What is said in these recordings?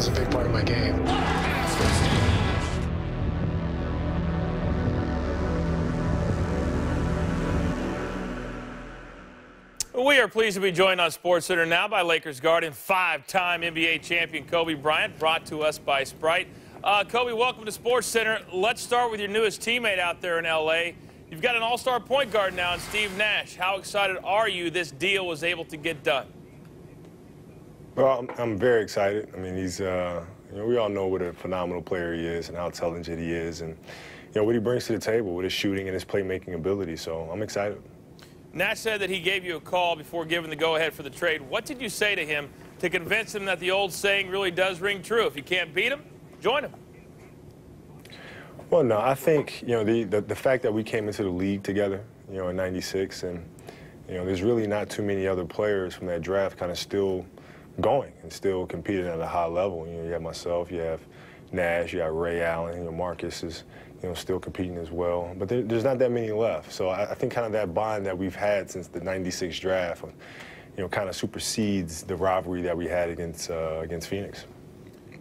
is a big part of my game. We are pleased to be joined on SportsCenter now by Lakers guard and five-time NBA champion Kobe Bryant, brought to us by Sprite. Kobe, welcome to SportsCenter. Let's start with your newest teammate out there in L.A. You've got an all-star point guard now in Steve Nash. How excited are you this deal was able to get done? Well, I'm very excited. I mean, he's, we all know what a phenomenal player he is and how intelligent he is and, what he brings to the table with his shooting and his playmaking ability. So I'm excited. Nash said that he gave you a call before giving the go-ahead for the trade. What did you say to him to convince him that the old saying really does ring true? If you can't beat him, join him. Well, no, I think, the fact that we came into the league together, in '96, and, there's really not too many other players from that draft kind of still going and still competing at a high level. You have myself, you have Nash, you have Ray Allen, Marcus is, still competing as well. But there's not that many left. So I think kind of that bond that we've had since the '96 draft, kind of supersedes the rivalry that we had against Phoenix.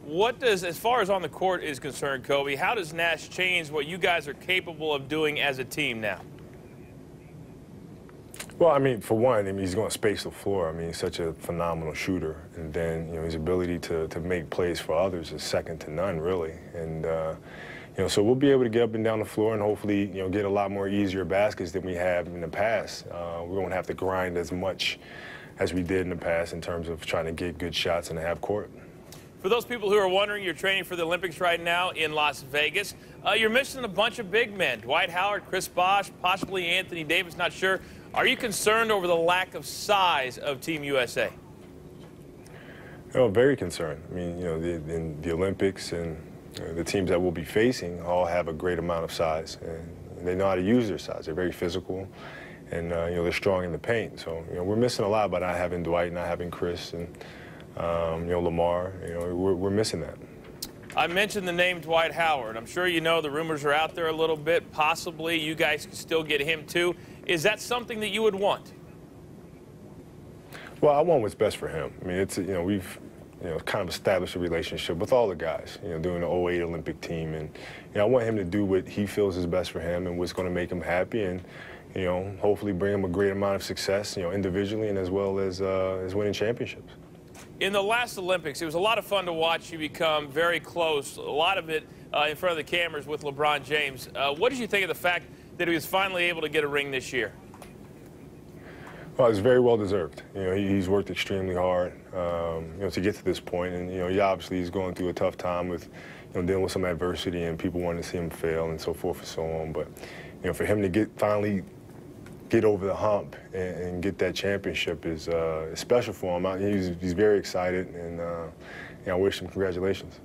What does, as far as on the court is concerned, Kobe, how does Nash change what you guys are capable of doing as a team now? Well, I mean, for one, he's going to space the floor. I mean, he's such a phenomenal shooter. And then, his ability to make plays for others is second to none, really. And, so we'll be able to get up and down the floor and hopefully, get a lot more easier baskets than we have in the past. We won't have to grind as much as we did in the past in terms of trying to get good shots in the half court. For those people who are wondering, you're training for the Olympics right now in Las Vegas. You're missing a bunch of big men. Dwight Howard, Chris Bosh, possibly Anthony Davis, not sure. Are you concerned over the lack of size of Team USA? Very concerned. I mean, in the Olympics and the teams that we'll be facing all have a great amount of size, and they know how to use their size. They're very physical, and they're strong in the paint. So we're missing a lot by not having Dwight, not having Chris, and Lamar. We're missing that. I mentioned the name Dwight Howard. I'm sure you know the rumors are out there a little bit. Possibly you guys could still get him too. Is that something that you would want? Well, I want what's best for him. I mean, it's we've kind of established a relationship with all the guys, doing the '08 Olympic team, and I want him to do what he feels is best for him and what's going to make him happy, and hopefully bring him a great amount of success, individually and as well as winning championships. In the last Olympics, it was a lot of fun to watch you become very close, a lot of it in front of the cameras with LeBron James. What did you think of the fact that he was finally able to get a ring this year? Well, it's very well deserved. He's worked extremely hard, to get to this point, and he obviously is going through a tough time with, dealing with some adversity and people wanting to see him fail and so forth and so on. But, for him to finally get over the hump and get that championship is special for him. He's very excited, and I wish him congratulations.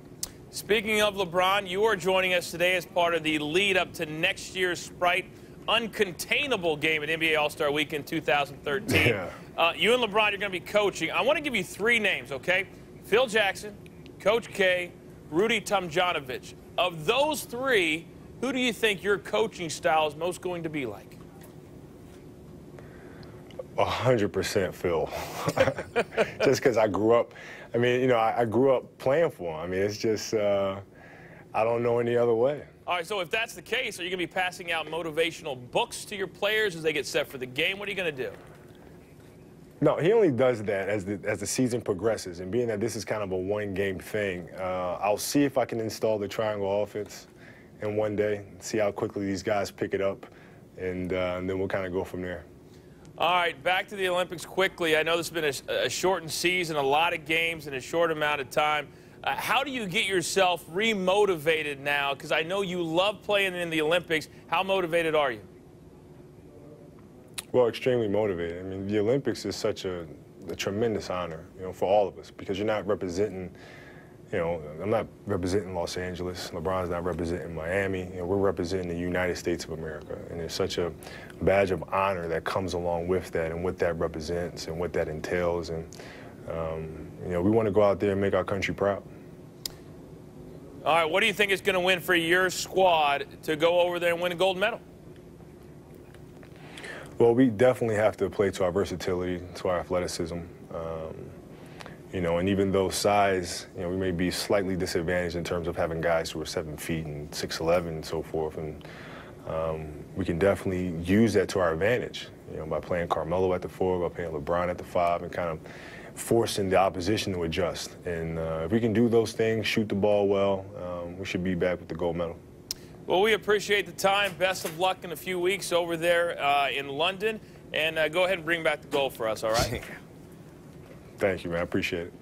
Speaking of LeBron, you are joining us today as part of the lead up to next year's Sprite Uncontainable game at NBA All-Star Weekend 2013. Yeah. You and LeBron are going to be coaching. I want to give you three names, okay? Phil Jackson, Coach K, Rudy Tomjanovich. Of those three, who do you think your coaching style is most going to be like? 100% Phil. Just because I grew up, I grew up playing for him. I mean, it's just, I don't know any other way. All right, so if that's the case, are you going to be passing out motivational books to your players as they get set for the game? What are you going to do? No, he only does that as the season progresses. And being that this is kind of a one-game thing, I'll see if I can install the triangle offense in one day, see how quickly these guys pick it up, and then we'll kind of go from there. All right, back to the Olympics quickly. I know this has been a shortened season, a lot of games in a short amount of time. How do you get yourself re-motivated now? Because I know you love playing in the Olympics. How motivated are you? Well, extremely motivated. I mean, the Olympics is such a tremendous honor, for all of us, because you're not representing, I'm not representing Los Angeles. LeBron's not representing Miami. We're representing the United States of America, and there's such a badge of honor that comes along with that and what that represents and what that entails. And we want to go out there and make our country proud. All right, what do you think is going to win for your squad to go over there and win a gold medal? Well, we definitely have to play to our versatility, to our athleticism. You know, and even though size, you know, we may be slightly disadvantaged in terms of having guys who are 7 feet and 6'11" and so forth, and we can definitely use that to our advantage, you know, by playing Carmelo at the 4, by playing LeBron at the 5, and kind of forcing the opposition to adjust. And if we can do those things, shoot the ball well, we should be back with the gold medal. Well, we appreciate the time. Best of luck in a few weeks over there in London. And go ahead and bring back the gold for us, all right? Thank you, man. I appreciate it.